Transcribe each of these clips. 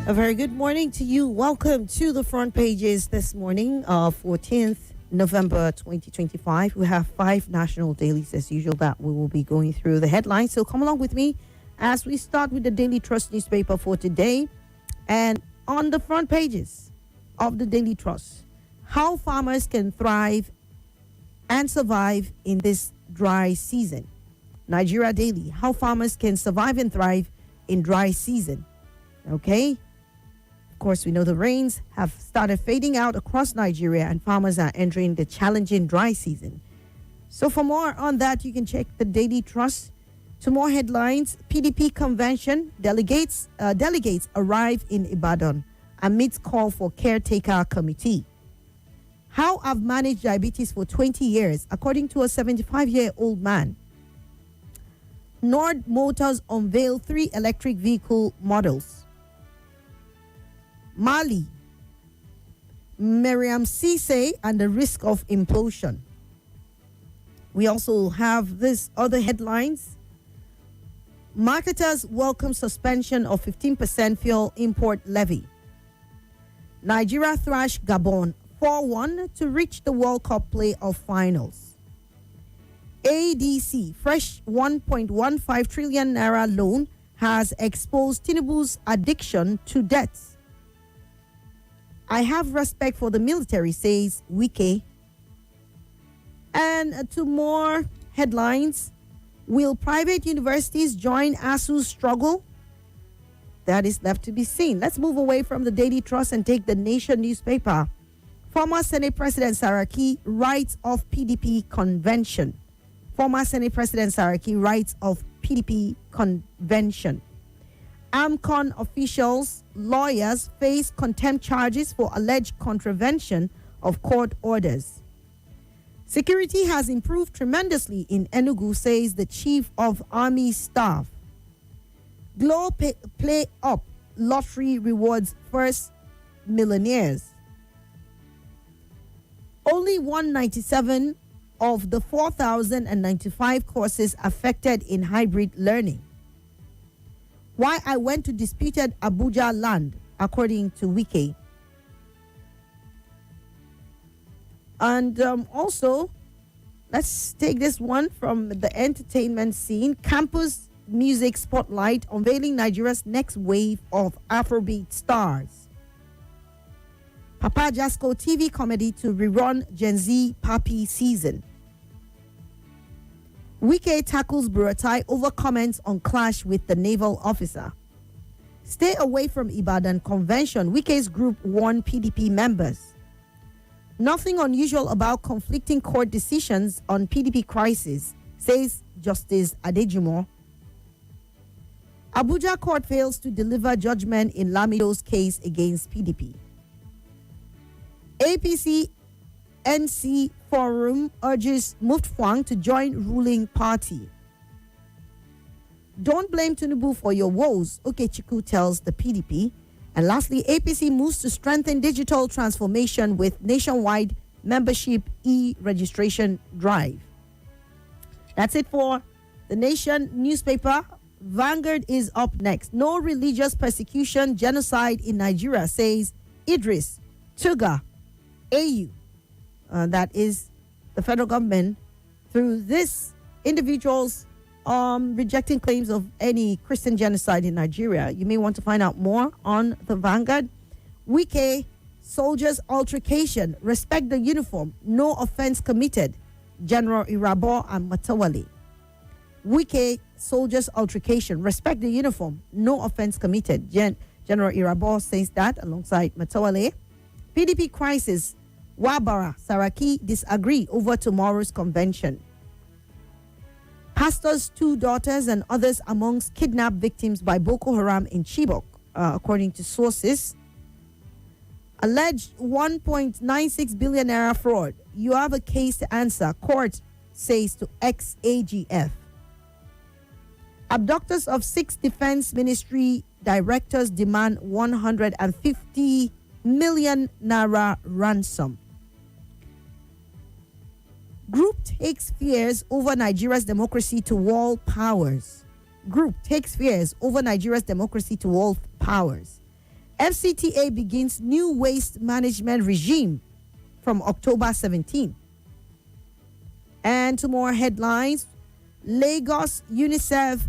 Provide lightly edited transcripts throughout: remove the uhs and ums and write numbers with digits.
A very good morning to you. Welcome to the front pages this morning, 14th November 2025. We have 5 national dailies as usual that we will be going through the headlines. So come along with me as we start with the Daily Trust newspaper for today. And on the front pages of the Daily Trust, how farmers can thrive and survive in this dry season. Nigeria Daily, how farmers can survive and thrive in dry season. Okay. Of course, we know the rains have started fading out across Nigeria and farmers are entering the challenging dry season. So for more on that, you can check the Daily Trust. To more headlines, PDP convention, delegates arrive in Ibadan amidst call for caretaker committee. How I've managed diabetes for 20 years, according to a 75-year-old man. Nord Motors unveil 3 electric vehicle models. Mali, Miriam Cisse and the risk of implosion. We also have this other headlines. Marketers welcome suspension of 15% fuel import levy. Nigeria thrash Gabon 4-1 to reach the World Cup playoff finals. ADC, fresh 1.15 trillion naira loan has exposed Tinubu's addiction to debts. I have respect for the military, says Wike. And to more headlines, will private universities join ASU's struggle? That is left to be seen. Let's move away from the Daily Trust and take the Nation newspaper. Former Senate President Saraki writes of PDP convention. Former Senate President Saraki writes of PDP convention. AMCON officials, lawyers face contempt charges for alleged contravention of court orders. Security has improved tremendously in Enugu, says the Chief of Army Staff. Glow play up, lottery rewards first millionaires. Only 197 of the 4,095 courses affected in hybrid learning. Why I went to disputed Abuja land, according to Wike. And also, let's take this one from the entertainment scene. Campus music spotlight unveiling Nigeria's next wave of Afrobeat stars. Papa Jasco TV comedy to rerun Gen Z Papi season. Wike tackles Buratai over comments on clash with the naval officer. Stay away from Ibadan convention. Wike's group warned PDP members. Nothing unusual about conflicting court decisions on PDP crisis, says Justice Adejimo. Abuja court fails to deliver judgment in Lamido's case against PDP. APC NC Forum urges Mutfwang to join ruling party. Don't blame Tinubu for your woes, Okechukwu tells the PDP. And lastly, APC moves to strengthen digital transformation with nationwide membership e-registration drive. That's it for the Nation newspaper. Vanguard is up next. No religious persecution, genocide in Nigeria, says Idris Tuga, AU. That is the federal government through this individuals rejecting claims of any Christian genocide in Nigeria. You may want to find out more on the Vanguard. Wike, soldiers altercation, respect the uniform, no offense committed. General Irabo and Matawale. Wike, soldiers altercation, respect the uniform, no offense committed. General Irabo says that alongside Matawale. PDP crisis. Wabara, Saraki disagree over tomorrow's convention. Pastor's 2 daughters and others amongst kidnapped victims by Boko Haram in Chibok, according to sources. Alleged 1.96 billion naira fraud. You have a case to answer, court says to ex-AGF. Abductors of 6 defense ministry directors demand 150 million naira ransom. Group takes fears over Nigeria's democracy to world powers. Group takes fears over Nigeria's democracy to world powers. FCTA begins new waste management regime from October 17. And two more headlines. Lagos UNICEF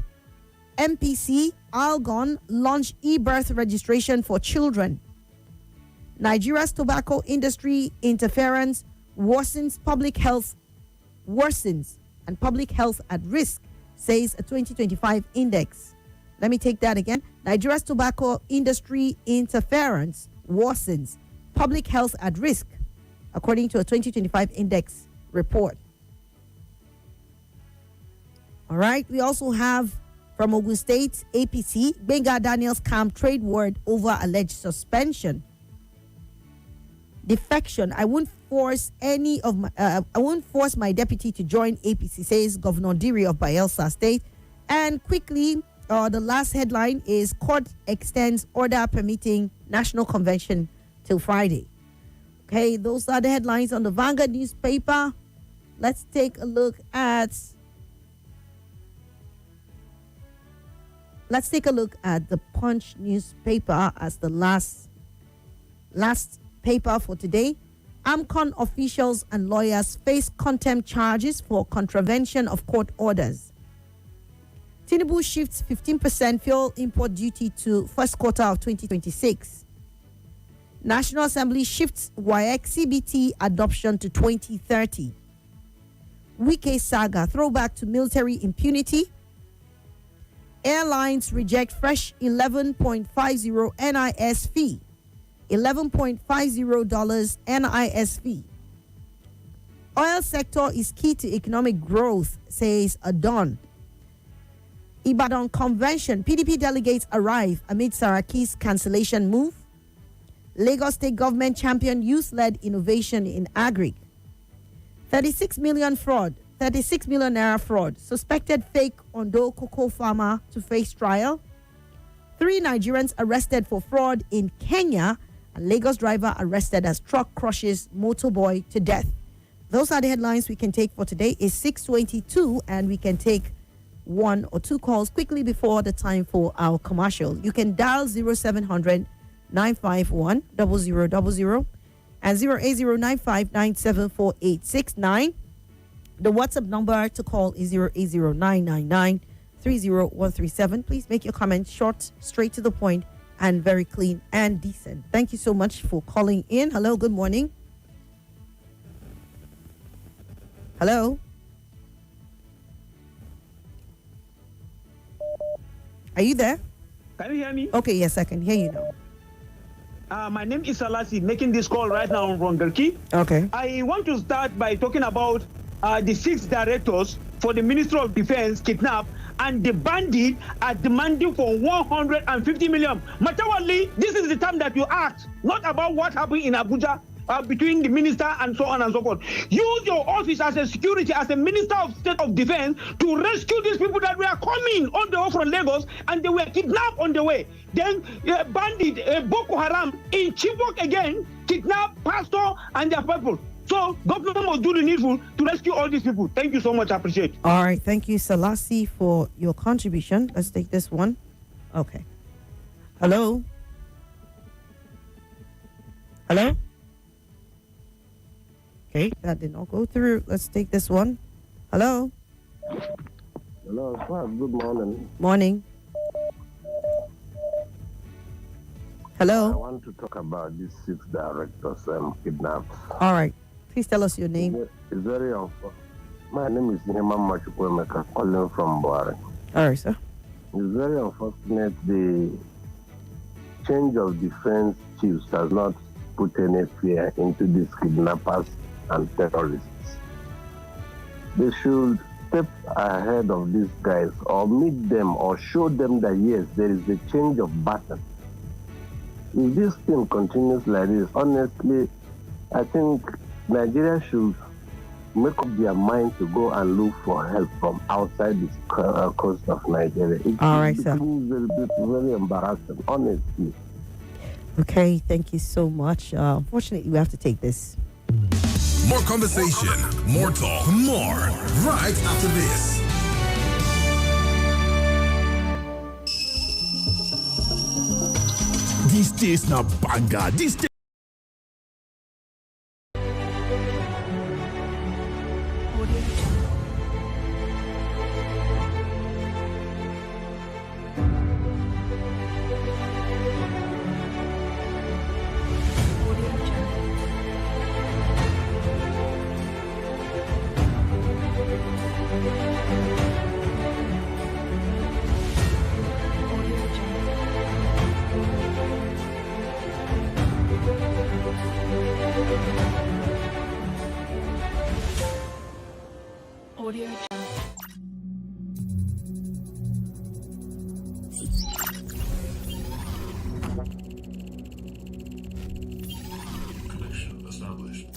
MPC Algon launch e-birth registration for children. Nigeria's tobacco industry interference worsens and public health at risk, says a 2025 index. Let me take that again. Nigeria's tobacco industry interference worsens public health at risk, according to a 2025 index report. All right. We also have from Ogun State APC, Benga Daniels camp trade word over alleged suspension. Defection. I won't force my deputy to join APC, says Governor Diri of Bayelsa State. And quickly, the last headline is court extends order permitting national convention till Friday. Okay, those are the headlines on the Vanguard newspaper. Let's take a look at the Punch newspaper as the last paper for today. AMCON officials and lawyers face contempt charges for contravention of court orders. Tinubu shifts 15% fuel import duty to first quarter of 2026. National Assembly shifts WAEC CBT adoption to 2030. Wike saga throwback to military impunity. Airlines reject fresh 11.50 NIS fee. $11.50 NIS fee. Oil sector is key to economic growth, says Adon. Ibadan Convention, PDP delegates arrive amid Saraki's cancellation move. Lagos State government champion youth-led innovation in agri. 36 million naira fraud. Suspected fake Ondo cocoa farmer to face trial. 3 Nigerians arrested for fraud in Kenya. A Lagos driver arrested as truck crushes motorboy to death. Those are the headlines we can take for today. It's 6:22 and we can take 1 or 2 calls quickly before the time for our commercial. You can dial 0700 951 0000 and 08095974869. The WhatsApp number to call is 08099930137. Please make your comments short, straight to the point, and very clean and decent. Thank you so much for calling in. Hello, good morning. Hello. Are you there? Can you hear me? Okay, yes, I can hear you now. My name is Salasi, making this call right now from Garki. Okay. I want to start by talking about the 6 directors for the Ministry of Defense kidnapped, and the bandit are demanding for 150 million. Matawali, this is the time that you act, not about what happened in Abuja between the minister and so on and so forth. Use your office as a security, as a Minister of State of Defense to rescue these people that were coming on the way from Lagos and they were kidnapped on the way. Then bandit Boko Haram in Chibok again kidnapped pastor and their people. So government must do the needful to rescue all these people. Thank you so much. I appreciate it. All right. Thank you, Salasi, for your contribution. Let's take this one. Okay. Hello. Hello. Okay, that did not go through. Let's take this one. Hello. Hello, Swat. Good morning. Morning. I Hello. want to talk about these 6 directors kidnapped. All right. Please tell us your name. It's very unfortunate. My name is Nehema Machukwemeka, calling from Buhari. All right, sir. It's very unfortunate the change of defense chiefs has not put any fear into these kidnappers and terrorists. They should step ahead of these guys or meet them or show them that yes, there is a change of pattern. If this thing continues like this, honestly, I think Nigeria should make up their mind to go and look for help from outside the coast of Nigeria. All right, sir. It's very embarrassing, honestly. Okay, thank you so much. Unfortunately, we have to take this. More conversation, more talk, more right after this. These days na banger. These days. Audio. Connection established.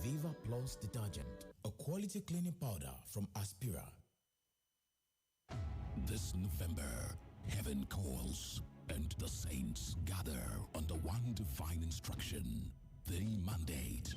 Viva Plus detergent, a quality cleaning powder from Aspira. This November, heaven calls and the saints gather under one divine instruction, the mandate.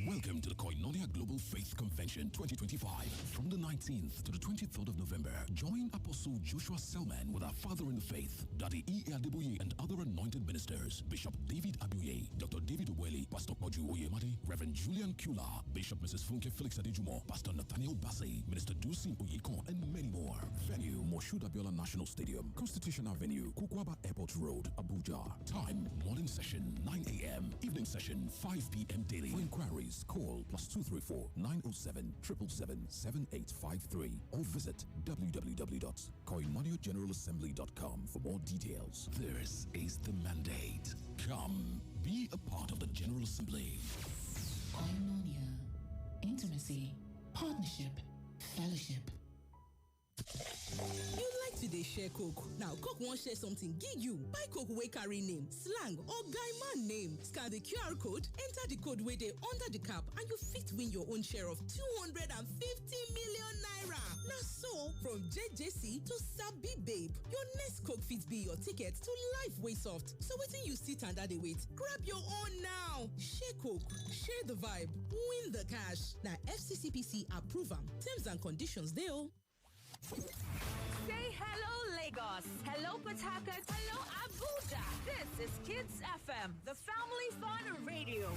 Welcome to the Koinonia Global Faith Convention 2025. From the 19th to the 23rd of November, join Apostle Joshua Selman with our Father in the Faith, Daddy E. Adeboye, and other anointed ministers, Bishop David Abuye, Dr. David Oweli, Pastor Poju Oyemade, Reverend Julian Kula, Bishop Mrs. Funke Felix Adejumo, Pastor Nathaniel Bassey, Minister Dusin Oyekon, and many more. Venue, Moshood Abiola National Stadium, Constitution Avenue, Kukwaba Airport Road, Abuja. Time, morning session, 9 a.m., evening session, 5 p.m. daily. For inquiries, call +234 907 777 7853 or visit www.koinoniogeneralassembly.com for more details. This is the mandate. Come, be a part of the General Assembly. Koinonia. Intimacy. Partnership. Fellowship. You like to dey share Coke. Now Coke won't share something give you. Buy Coke wey carry name, slang or guy man name. Scan the QR code, enter the code wey dey under the cap and you fit win your own share of 250 million naira. Now so, from JJC to Sabi Babe, your next Coke fit be your ticket to life way soft. So wetin you sit under the wait? Grab your own now. Share Coke, share the vibe, win the cash. Now FCCPC approve am. Terms and conditions dey o. Say hello, Lagos. Hello, Port Harcourt. Hello, Abuja. This is Kids FM, the family fun radio.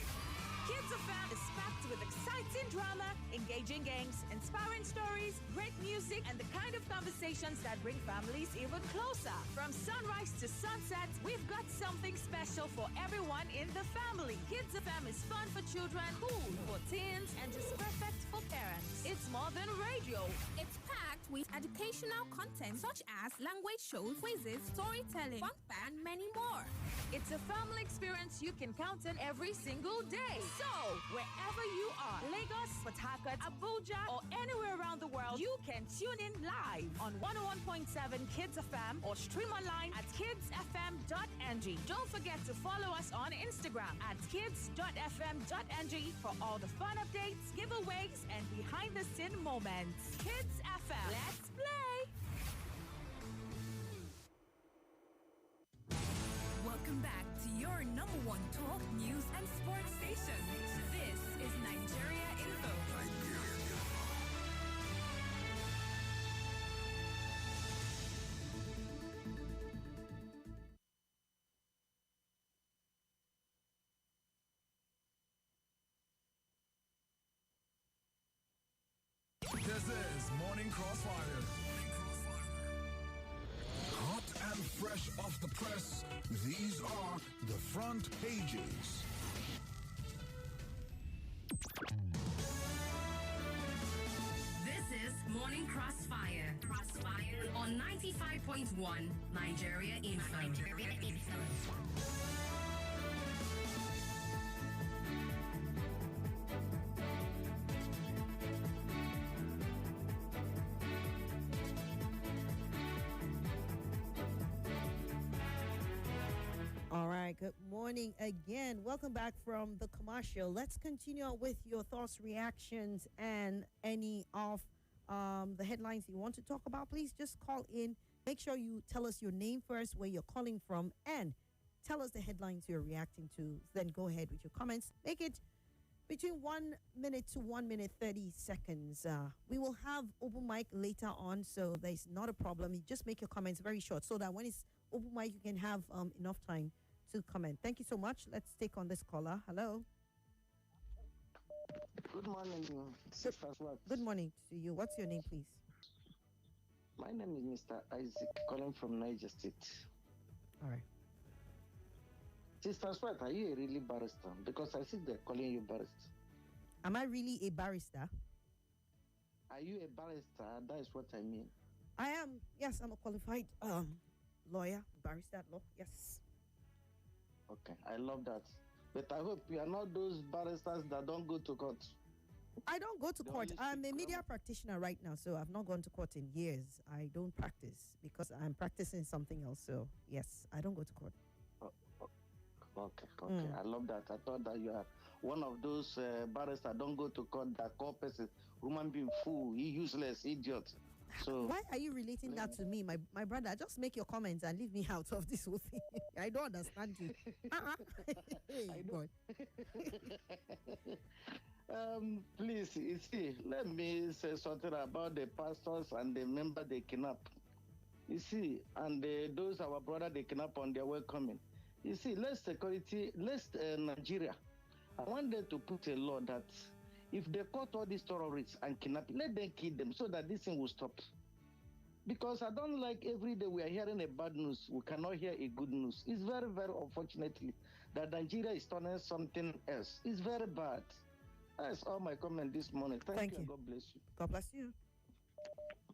Kids FM is packed with exciting drama, engaging games, inspiring stories, great music, and the kind of conversations that bring families even closer. From sunrise to sunset, we've got something special for everyone in the family. Kids FM is fun for children, cool for teens, and just perfect for parents. It's more than radio. It's packed with educational content such as language shows, quizzes, storytelling, fun, and many more. It's a family experience you can count on every single day. So, wherever you are, Lagos, Port Harcourt, Abuja, or anywhere around the world, you can tune in live on 101.7 Kids FM or stream online at kidsfm.ng. Don't forget to follow us on Instagram at kids.fm.ng for all the fun updates, giveaways, and behind-the-scene moments. Kids FM, let's play! Welcome back to your number one talk, news, and sports station. This is Nigeria Info. This is Morning Crossfire. Hot and fresh off the press, these are the front pages. This is Morning Crossfire. On 95.1 Nigeria Info. All right, good morning again. Welcome back from the commercial. Let's continue with your thoughts, reactions, and any of the headlines you want to talk about. Please just call in. Make sure you tell us your name first, where you're calling from, and tell us the headlines you're reacting to. Then go ahead with your comments. Make it between 1 minute to 1 minute 30 seconds. We will have open mic later on, so there's not a problem. You just make your comments very short so that when it's open mic, you can have enough time to comment. Thank you so much. Let's take on this caller. Hello. Good morning, Sister Swat. Good morning to you. What's your name, please? My name is Mr. Isaac, calling from Niger State. All right. Sister Swat, are you a really barrister? Because I see they're calling you barrister. Am I really a barrister? Are you a barrister? That is what I mean. I am. Yes, I'm a qualified lawyer, barrister at law. Yes. Okay, I love that. But I hope you are not those barristers that don't go to court. I don't go to court. I'm a media practitioner right now, so I've not gone to court in years. I don't practice because I'm practicing something else. So, yes, I don't go to court. Okay. I love that. I thought that you are one of those barristers that don't go to court, that call person, human being, fool, useless, idiot. So why are you relating that to me, my brother? Just make your comments and leave me out of this whole thing. I don't understand you. Hey, God. Please, you see, let me say something about the pastors and the member they kidnap. You see, and those our brother they kidnap on their way coming. You see, Nigeria. I want them to put a law that if they caught all these terrorists and kidnapping, let them kill them so that this thing will stop. Because I don't like every day we are hearing a bad news, we cannot hear a good news. It's very, very unfortunately that Nigeria is turning something else. It's very bad. That's all my comment this morning. Thank you. God bless you. God bless you.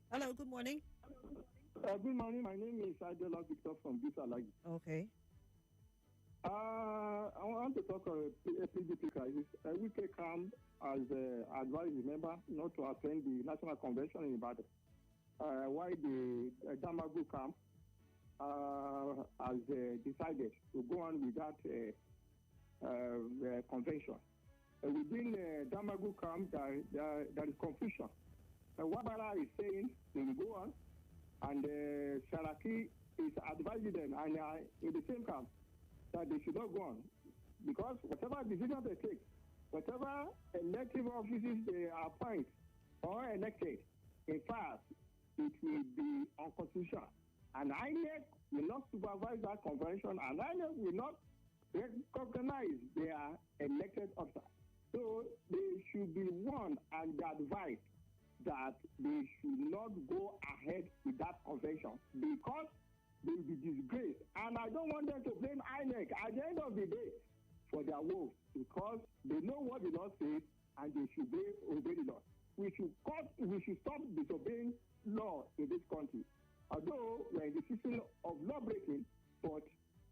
Hello, good morning. Good morning. My name is Adela Victor from Bisalagi. Okay. I want to talk about a PDP crisis. We take as advised member not to attend the National Convention in Ibadan. Why the Damagu camp has decided to go on with that convention. Within Damagu camp, there is confusion. Wabara is saying they will go on, and Saraki is advising them, and in the same camp, that they should not go on. Because whatever decision they take, whatever elective offices they appoint or elected, in fact, it will be unconstitutional. And INEC will not supervise that convention, and INEC will not recognize their elected officers. So they should be warned and advised that they should not go ahead with that convention because they will be disgraced. And I don't want them to blame INEC at the end of the day for their woes, because they know what the law says and they should obey the law. We should stop disobeying law in this country. Although we're in the system of law breaking, but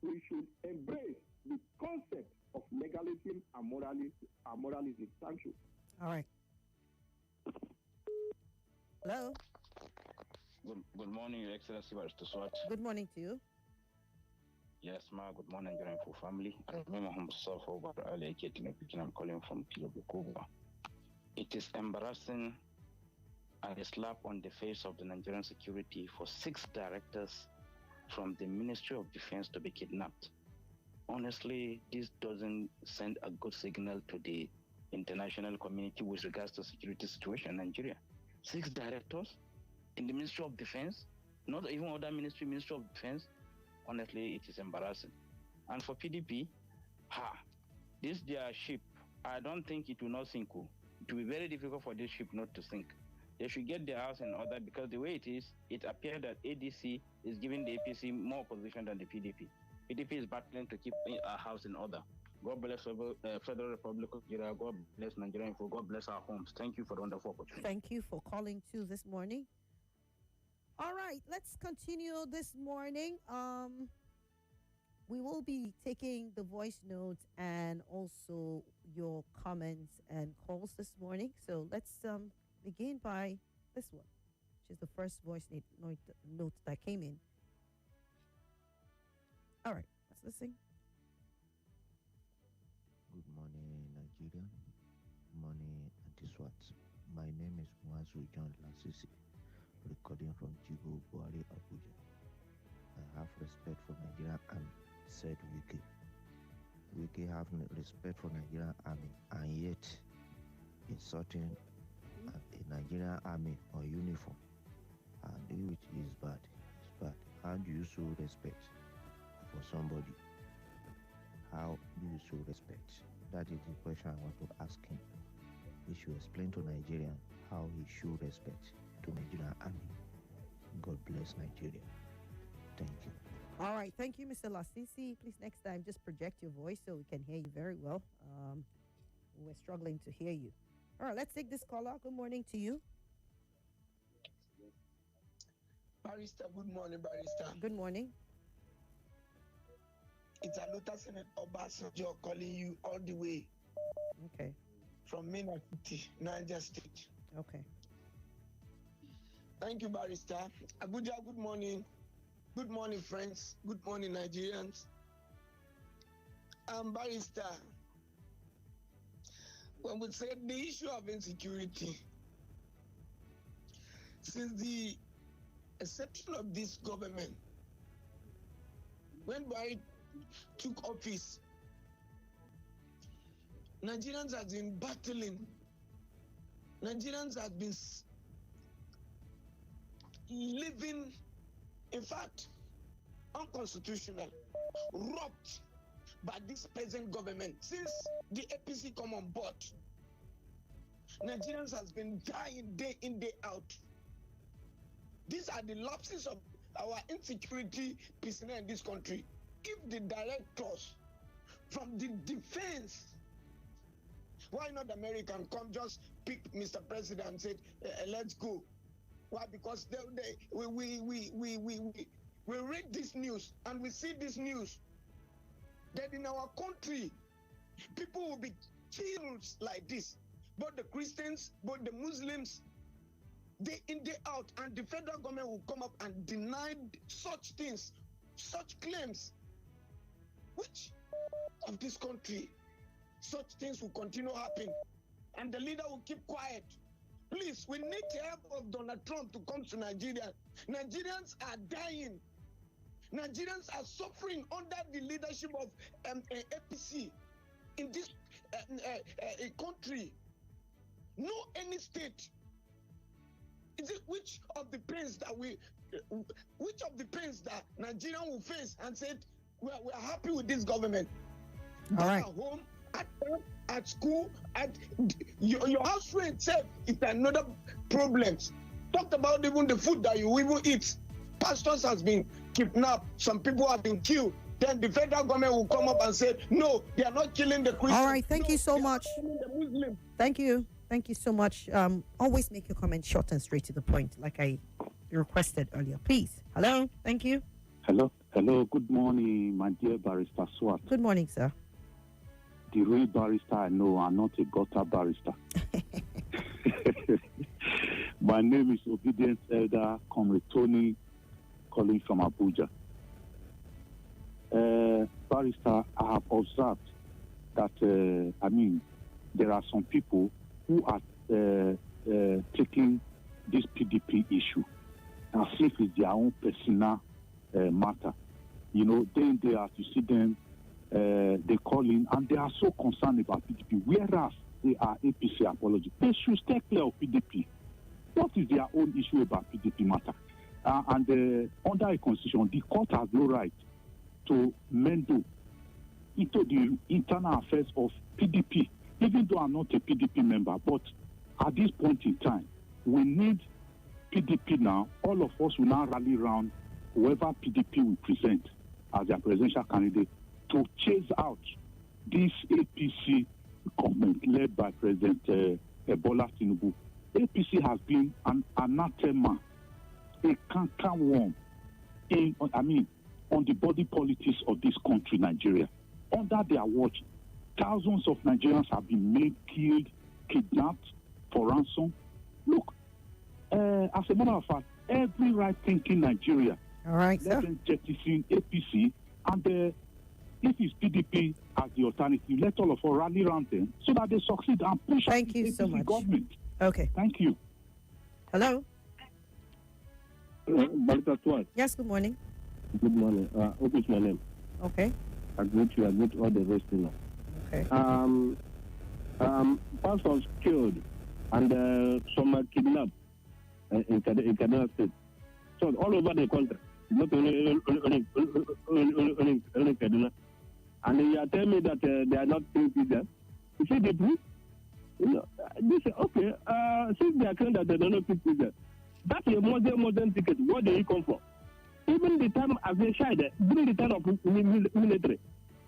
we should embrace the concept of legalism tribalism and moralism. Thank you. All right. Hello. Good morning, Your Excellency, Barrister Swat. Good morning to you. Yes, ma. Good morning, Nigerian full family. I remember myself over earlier, I'm calling from Kilobukuba. It is embarrassing and a slap on the face of the Nigerian security for 6 directors from the Ministry of Defense to be kidnapped. Honestly, this doesn't send a good signal to the international community with regards to security situation in Nigeria. 6 directors in the Ministry of Defense, not even other Ministry of Defense. Honestly, it is embarrassing. And for PDP, this their ship, I don't think it will not sink. It will be very difficult for this ship not to sink. They should get their house in order, because the way it is, it appears that ADC is giving the APC more position than the PDP. PDP is battling to keep our house in order. God bless Federal Republic of Nigeria. God bless Nigeria. God bless our homes. Thank you for the wonderful opportunity. Thank you for calling too this morning. All right, let's continue this morning. We will be taking the voice notes and also your comments and calls this morning. So let's begin by this one, which is the first voice note that came in. All right, let's listen. Good morning, Nigeria. Good morning, Anti-Swat. My name is Mwazu John Lasisi, recording from Jigo Buhari, Abuja. I have respect for Nigeria and said Wiki. Wiki have respect for Nigerian army and yet insulting a Nigerian army or uniform, and which is bad. It's bad. How do you show respect for somebody? How do you show respect? That is the question I want to ask him. He should explain to Nigerians how he should respect to Nigerian army. God bless Nigeria. Thank you. All right. Thank you, Mr. Lasisi. Please, next time, just project your voice so we can hear you very well. We're struggling to hear you. All right. Let's take this caller. Good morning to you. Barrister, good morning, Barrister. Good morning. It's Aluta Senate Obasanjo calling you all the way. Okay. From Mina City, Niger State. Okay. Thank you, Barrister. Abuja, good morning. Good morning, friends. Good morning, Nigerians. Barrister, when we say the issue of insecurity, since the exception of this government, when Buhari took office, Nigerians have been battling. Nigerians have been living, in fact, unconstitutional, robbed by this present government. Since the APC come on board, Nigerians has been dying day in, day out. These are the lapses of our insecurity personnel in this country. If the directors from the defense, why not American come just pick Mr. President and say, let's go? Why? Because we read this news and we see this news that in our country, people will be killed like this. Both the Christians, both the Muslims, day in, day out, and the federal government will come up and deny such things, such claims. Which of this country, such things will continue happening, and the leader will keep quiet? Please, we need the help of Donald Trump to come to Nigeria. Nigerians are dying. Nigerians are suffering under the leadership of APC in this country. No any state. Is it which of the pains that Nigerian will face and said we are happy with this government? All right. At home, at school, at your house rent itself is another problem. Talked about even the food that you even eat. Pastors has been kidnapped. Some people have been killed. Then the federal government will come up and say, no, they are not killing the Christians. All right. Thank you so much. Thank you. Thank you so much. Always make your comments short and straight to the point, like I requested earlier. Please. Hello. Thank you. Hello. Good morning, my dear Barrister Swat. Good morning, sir. the real barrister I know and not a gutter barrister. My name is Obedient Elder Comrade Tony, calling from Abuja. Barrister, I have observed that, there are some people who are taking this PDP issue as if it's their own personal matter. You know, day in, day out, you see them, they call in, and they are so concerned about PDP, whereas they are APC apology. They should stay clear of PDP. What is their own issue about PDP matter? And under a constitution, the court has no right to meddle into the internal affairs of PDP, even though I'm not a PDP member. But at this point in time, we need PDP now. All of us will now rally around whoever PDP will present as their presidential candidate to chase out this APC government led by President Bola Tinubu. APC has been an anathema, a cankerworm on the body politics of this country, Nigeria. Under their watch, thousands of Nigerians have been made, killed, kidnapped for ransom. Look, as a matter of fact, every right-thinking Nigeria, all right, let them jettison APC, and if it's PDP as the alternative, let all of us rally around them so that they succeed and push Thank you APC so much. government. Okay. Thank you. Hello? Barrister Swat. Yes, good morning. Good morning. What is my name? Okay. I greet you. I greet all the rest of you. Okay. Pastors killed and some are kidnapped in Kaduna State. So all over the country, not only Kaduna. And you are telling me that they are not paying there. You see the truth? You know, they say, okay, since they are claiming that they are not paying there, that's a modern ticket. Where do you come from? Even the time as a child, during the time of military,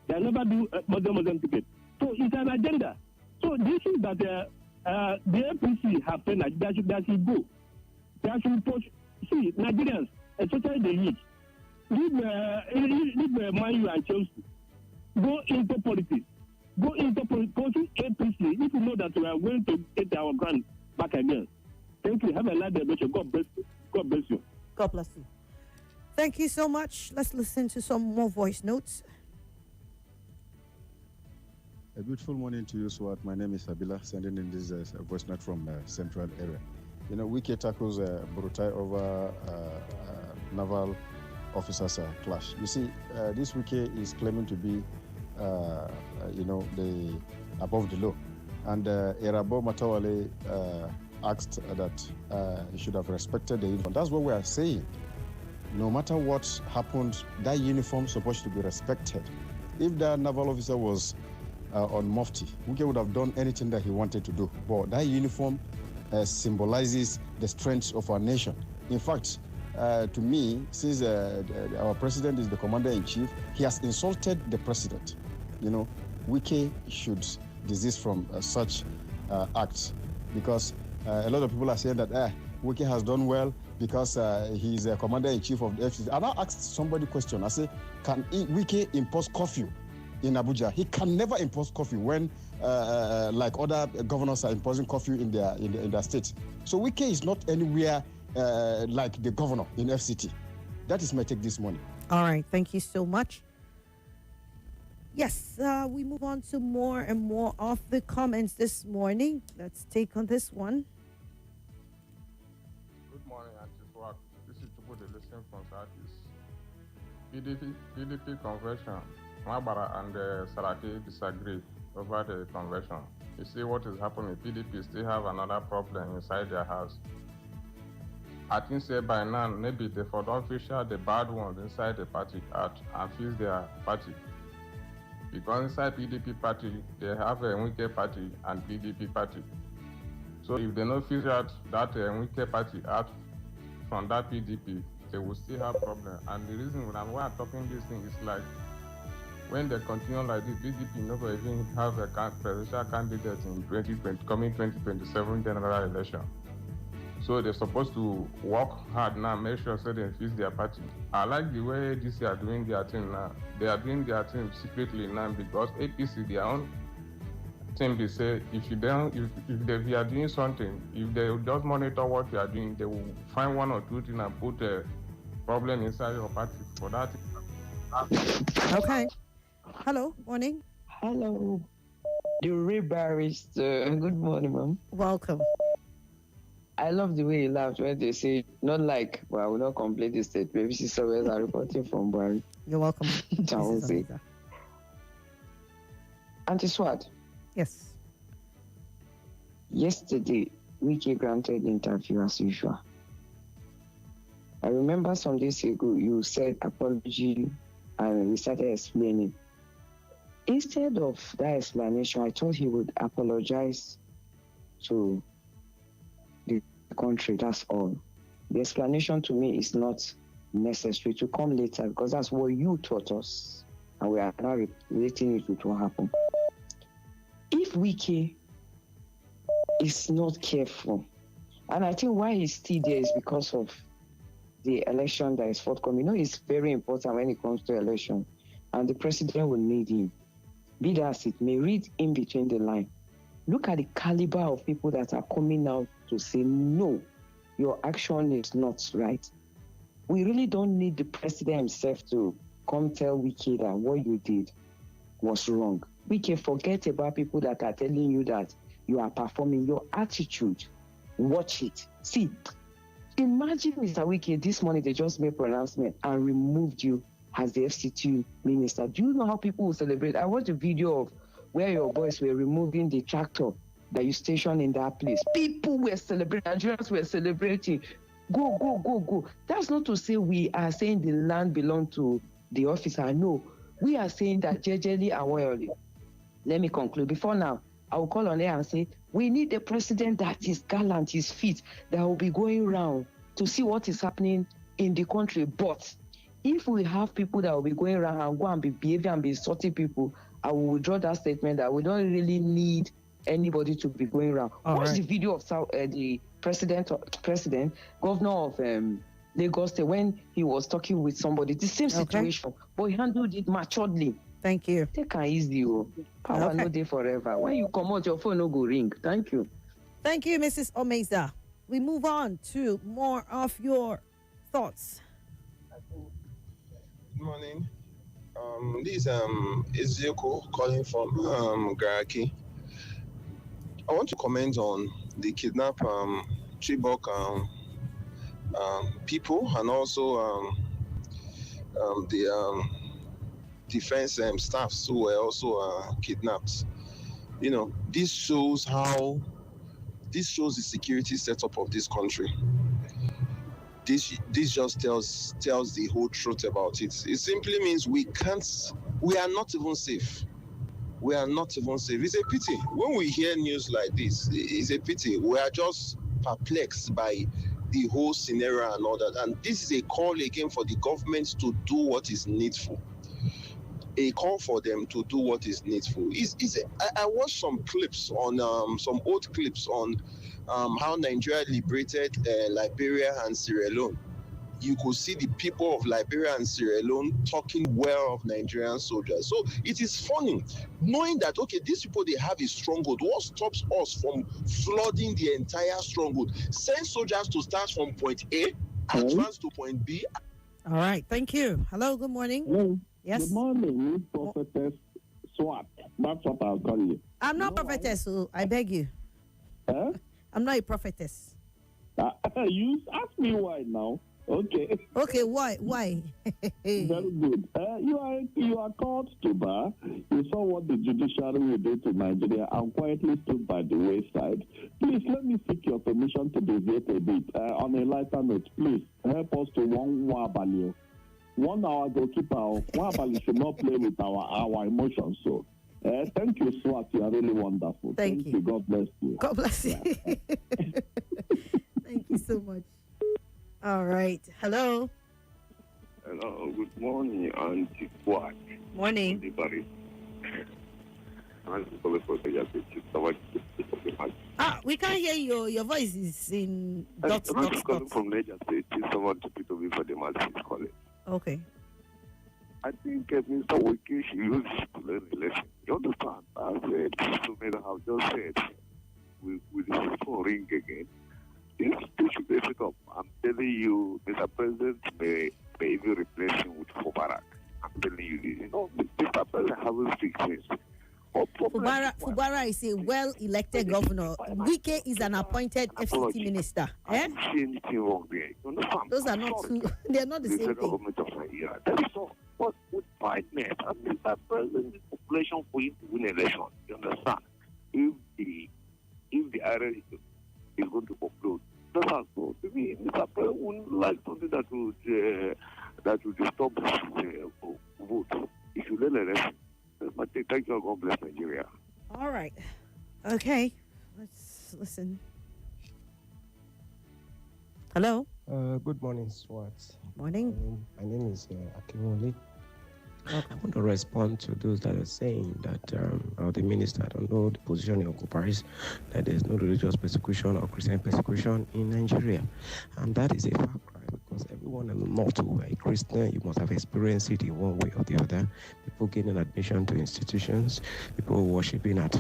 they never do modern ticket. So it's an agenda. So this is that the APC have said that should go. They should push. See, Nigerians, especially the youth, leave Man U and Chelsea. Go into politics. Go into politics, APC, if you know that we are going to get our ground back again. Thank you. Have a nice day. God bless you. God bless you. God bless you. Thank you so much. Let's listen to some more voice notes. A beautiful morning to you, Swat. My name is Abila, sending in this voice note from Central area. You know, Wike tackles Burutai over naval officers clash. You see, this Wike is claiming to be, the above the law. And Erabo Matawale asked that he should have respected the uniform. That's what we are saying. No matter what happened, that uniform is supposed to be respected. If that naval officer was on Mufti, Wike would have done anything that he wanted to do. But that uniform symbolizes the strength of our nation. In fact, to me, since our president is the commander-in-chief, he has insulted the president. You know, Wike should desist from such acts, because a lot of people are saying that Wike has done well because he's a commander-in-chief of the FCC. And I asked somebody a question. I say, can Wike impose curfew in Abuja? He can never impose curfew when, like other governors are imposing curfew in their state. So Wike is not anywhere like the governor in FCT. That is my take this morning. All right. Thank you so much. Yes, we move on to more and more of the comments this morning. Let's take on this one. Good morning, Anti-Swat. This is Chubu, the listening from Southeast. PDP convention. Mabara and Saraki disagree over the convention. You see what is happening. PDP still have another problem inside their house. I think say by now, maybe they for the official, the bad ones inside the party out and fix their party. Because inside PDP party, they have a Wike party and PDP party. So if they don't figure out that Wike party out from that PDP, they will still have problem. And the reason why I'm talking this thing is like, when they continue like this, PDP never even have a presidential candidate in 2027 general election. So they're supposed to work hard now, make sure so they fix their party. I like the way DC are doing their thing now. They are doing their thing secretly now because APC, their own thing be say if you don't, if are doing something, if they just monitor what you are doing, they will find one or two things and put a problem inside your party for that. Okay. Hello, morning. Hello, the Ray Barrister. Good morning, ma'am. Welcome. I love the way you laughed when they say, not like, well, I will not complete this state. Maybe she's always reporting from Barry. You're welcome. Auntie Swat. Yes. Yesterday, Wiki granted interview as usual. I remember some days ago you said apology and we started explaining. Instead of that explanation, I thought he would apologize to the country, that's all. The explanation to me is not necessary to come later because that's what you taught us and we are now relating it with what happened. If Wiki is not careful, and I think why he's still there is because of the election that is forthcoming. You know, it's very important when it comes to election, and the president will need him. Be that as it may, read in between the line. Look at the caliber of people that are coming out to say, no, your action is not right. We really don't need the president himself to come tell Wiki that what you did was wrong. We can forget about people that are telling you that you are performing your attitude. Watch it. See, imagine Mr. Wiki, this morning they just made pronouncement and removed you as the FCT minister. Do you know how people will celebrate? I watched a video of where your boys were removing the tractor that you stationed in that place. People were celebrating, Nigerians were celebrating. Go, go, go, go. That's not to say we are saying the land belongs to the officer. No, we are saying that jejely and royally. Let me conclude. Before now, I will call on air and say, we need a president that is gallant, is fit, that will be going around to see what is happening in the country. But if we have people that will be going around and go and be behaving and be insulting people, I will withdraw that statement that we don't really need anybody to be going around. Watch the video of the president, governor of Lagos State, when he was talking with somebody, the same situation, but he handled it maturely. Thank you. Take it easy. Power no day forever. When you come out, your phone no go ring. Thank you. Thank you, Mrs. Omeza. We move on to more of your thoughts. Good morning. This is Ezekiel calling from Garaki. I want to comment on the kidnap Chibok people and also the defense staffs who were also kidnapped. You know, this shows the security setup of this country. This just tells the whole truth about it. It simply means we are not even safe. We are not even safe. It's a pity. When we hear news like this, it's a pity. We are just perplexed by the whole scenario and all that. And this is a call again for the government to do what is needful. A call for them to do what is needful. I watched some clips on some old clips on how Nigeria liberated Liberia and Sierra Leone. You could see the people of Liberia and Sierra Leone talking well of Nigerian soldiers. So it is funny knowing that, okay, these people, they have a stronghold. What stops us from flooding the entire stronghold? Send soldiers to start from point A, advance to point B. All right. Thank you. Hello. Good morning. Hello. Yes. Good morning, Prophetess Swat. That's what I'll call you. I'm not prophetess, so I beg you. Huh? I'm not a prophetess. You ask me why now. Okay. Okay, why? Very good. You are called to bar. You saw what the judiciary will do to Nigeria and quietly stood by the wayside. Please let me seek your permission to deviate a bit. On a lighter note, please help us to one Wabalio. 1 hour goalkeeper. Wabali should not play with our emotions. So thank you, Swat. You are really wonderful. Thank you. God bless you. God bless you. Thank you so much. All right. Hello. Hello. Good morning, Auntie Swat. Morning. Everybody. We can't hear you. Your voice is in dots. I'm calling from Niger State. Someone to pick me for the man is calling. Okay. I think Mr. Wiki should use to learn a lesson. You understand? I've read so many how just said, with the phone ring again, this should be set up. I'm telling you, Mr. President may even replace him with Mubarak. I'm telling you this. You know, Mr. President hasn't fixed things. Fubara is a well-elected governor. Wike is an appointed FCT minister. I don't see anything wrong there. You understand? Those are not two. They are not the same thing. Government of Nigeria. That is all. But with quietness, and Mr. President, the population for him to win election. You understand? If the area is going to conclude, that's how so. To me, Mr. President wouldn't like something that would disturb his vote. If you let the rest. Thank you. God bless Nigeria. All right. Okay. Let's listen. Hello. Good morning, Swat. Morning. My name is Akimoli. I want to respond to those that are saying that, or the minister, I don't know the position he occupies, that there's no religious persecution or Christian persecution in Nigeria. And that is a far cry, because everyone in the north who are a Christian, you must have experienced it in one way or the other. People gaining admission to institutions, people worshiping at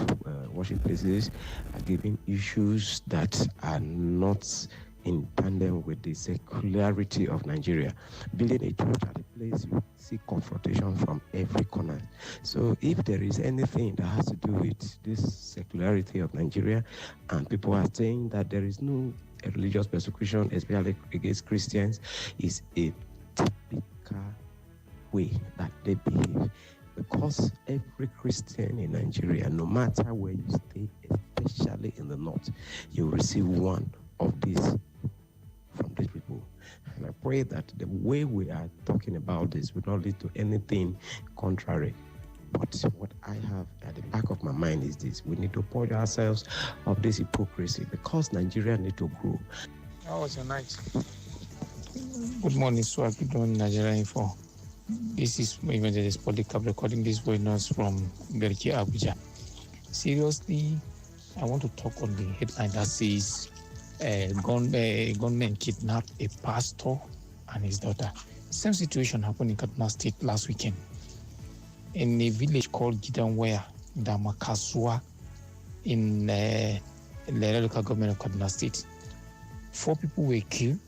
worship places, are giving issues that are not in tandem with the secularity of Nigeria. Building a church at a place, you see confrontation from every corner. So if there is anything that has to do with this secularity of Nigeria, and people are saying that there is no religious persecution, especially against Christians, is a typical way that they behave. Because every Christian in Nigeria, no matter where you stay, especially in the north, you will receive one of these from these people. And I pray that the way we are talking about this will not lead to anything contrary. But what I have at the back of my mind is this: we need to purge ourselves of this hypocrisy, because Nigeria need to grow. How was your night? Good morning, Swat. Good morning, Nigeria Info. This is Evangelist Polycarp recording this voice notes from Garki, Abuja. Seriously, I want to talk on the headline that says gunmen kidnapped a pastor and his daughter. Same situation happened in Kaduna State last weekend in a village called Gidanwaya, Damakasua, in the local government of Kaduna State. 4 people were killed.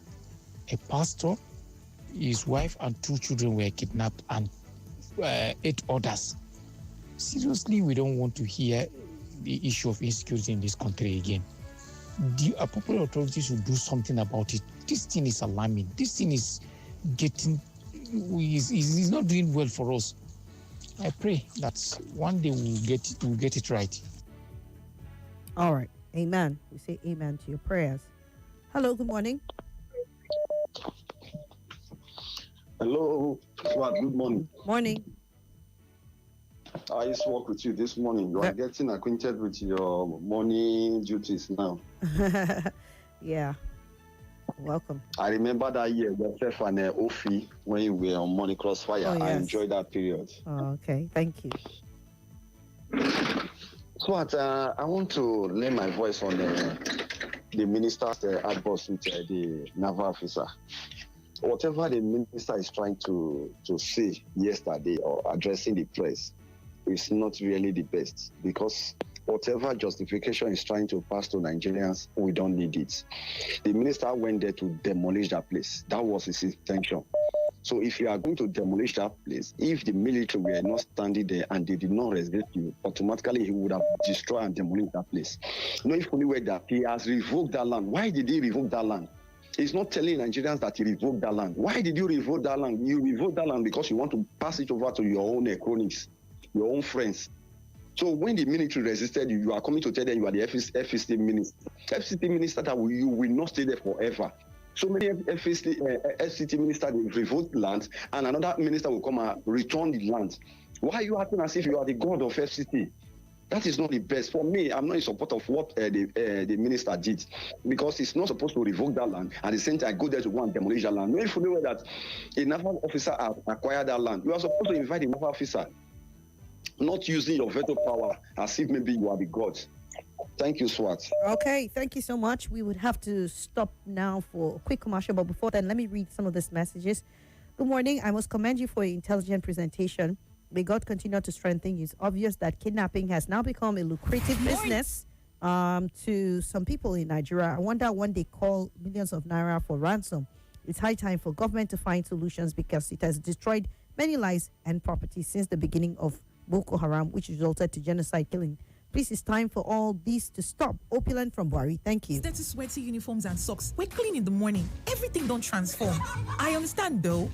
A pastor, his wife, and 2 children were kidnapped, and 8 others. Seriously, we don't want to hear the issue of insecurity in this country again. The appropriate authorities should do something about it. This thing is alarming. This thing is is not doing well for us. I pray that one day we'll get it right. All right. Amen. We say amen to your prayers. Hello, good morning. Hello, Swat, good morning. Morning. I used to work with you this morning. You are getting acquainted with your morning duties now. Yeah. Welcome. I remember that year, yourself and Ofi, when you were on Morning Crossfire. Oh, yes. I enjoyed that period. Oh, okay. Thank you. Swat, I want to lay my voice on the minister's advice with the naval officer. Whatever the minister is trying to say yesterday or addressing the press is not really the best, because whatever justification is trying to pass to Nigerians, we don't need it. The minister went there to demolish that place. That was his intention. So if you are going to demolish that place, if the military were not standing there and they did not resist you, automatically he would have destroyed and demolished that place. No, if only way that he has revoked that land. Why did he revoke that land? He's not telling Nigerians that he revoked that land. Why did you revoke that land? You revoked that land because you want to pass it over to your own cronies, your own friends. So when the military resisted you, you are coming to tell them you are the FCT minister. FCT minister that you will not stay there forever. So many FCT ministers will revoke land, and another minister will come and return the land. Why are you acting as if you are the god of FCT? That is not the best. For me, I'm not in support of what the minister did, because he's not supposed to revoke that land and at the same time go there to go and demolish that land. No, if you know that a naval officer has acquired that land, you are supposed to invite the naval officer, not using your veto power as if maybe you are the god. Thank you, Swat. Okay, thank you so much. We would have to stop now for a quick commercial, but before then, let me read some of these messages. Good morning. I must commend you for your intelligent presentation. May God continue to strengthen you. It's obvious that kidnapping has now become a lucrative business to some people in Nigeria. I wonder when they call millions of naira for ransom. It's high time for government to find solutions because it has destroyed many lives and property since the beginning of Boko Haram, which resulted to genocide killing. Please, it's time for all this to stop. Opulent from Buhari. Thank you. Dirty, sweaty uniforms and socks. We're clean in the morning. Everything don't transform. I understand though.